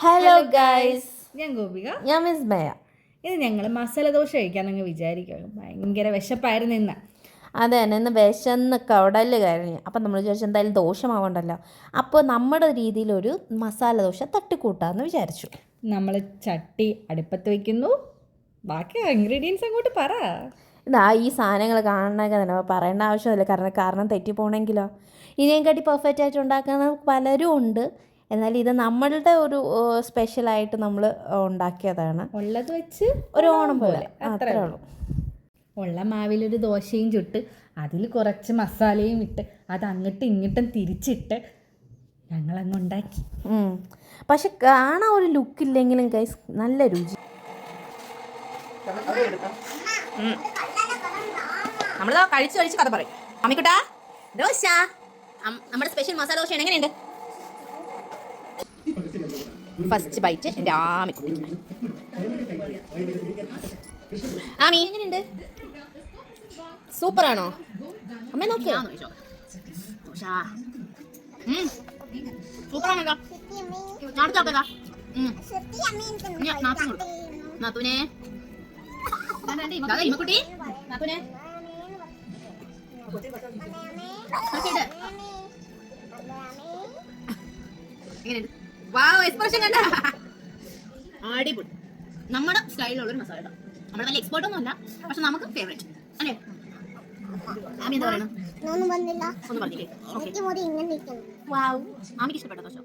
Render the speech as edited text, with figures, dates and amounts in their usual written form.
Hello guys, ഞാൻ ഗോപിക, ഞാൻ miss മയ. ഇത് ഞങ്ങൾ മസാല ദോശ കഴിക്കാമെന്നങ്ങ് വിചാരിക്കുക. ഭയങ്കര വിശപ്പായിരുന്നു ഇന്ന്. അതെ തന്നെ, ഇന്ന് വിശന്ന് കടല് കഴിഞ്ഞ്. അപ്പം നമ്മൾ വിചാരിച്ചു എന്തായാലും ദോശമാവണ്ടല്ലോ, അപ്പോൾ നമ്മുടെ രീതിയിലൊരു മസാല ദോശ തട്ടിക്കൂട്ടാമെന്ന് വിചാരിച്ചു. നമ്മൾ ചട്ടി അടുപ്പത്ത് വയ്ക്കുന്നു. ബാക്കി ഇൻഗ്രീഡിയൻസ് അങ്ങോട്ട് പറ. ഇതാ ഈ സാധനങ്ങൾ കാണണമെങ്കിൽ തന്നെ പറയേണ്ട ആവശ്യമില്ല, കാരണം തെറ്റിപ്പോണെങ്കിലോ. ഇതിനെക്കാട്ടി പെർഫെക്റ്റ് ആയിട്ട് ഉണ്ടാക്കുന്ന പലരും ഉണ്ട്. എന്നാൽ ഇത് നമ്മളുടെ ഒരു സ്പെഷ്യലായിട്ട് നമ്മൾ ഉണ്ടാക്കിയതാണ്. ഉള്ളത് വെച്ച് ഒരു ഓണം പോലെ അത്രേ ഉള്ളൂ. ഉള്ള മാവിലൊരു ദോശയും ചുട്ട് അതിൽ കുറച്ച് മസാലയും ഇട്ട് അത് അങ്ങോട്ടും ഇങ്ങോട്ടും തിരിച്ചിട്ട് ഞങ്ങളങ്ങ് ഉണ്ടാക്കി. പക്ഷെ കാണാൻ ഒരു ലുക്കില്ലെങ്കിലും ഗൈസ് നല്ല രുചി. നമ്മൾ കഴിച്ച് കഥ പറയും. അമ്മിക്കുട്ടാ, ദോശ, നമ്മുടെ സ്പെഷ്യൽ മസാല ദോശ എങ്ങനെയുണ്ട്? ഫസ്റ്റ് ബൈറ്റ് എൻ്റെ ആമിക്കുട്ടി. ആമി എങ്ങനെയുണ്ട്? സൂപ്പറാണോ? അമ്മ നോക്കിയോ? സൂപ്പറാണല്ലോ. നാത്തൂനെ ഇമ്മക്കുട്ടി, നാത്തൂനെ എങ്ങനെയുണ്ട്? വാവ്, എക്സ്പ്രഷൻ കണ്ട അടിപൊളി. നമ്മുടെ സ്റ്റൈലിലുള്ളൊരു മസാല. നമ്മൾ വലിയ എക്സ്പേർട്ട് ഒന്നും അല്ല, പക്ഷെ നമുക്ക് ഫേവറേറ്റ് അല്ലേ? ആമി എന്താ പറയണം? ഒന്നും പറഞ്ഞില്ലേ? വാവ്, ആമിക്ക് ഇഷ്ടപ്പെട്ട ദോശ.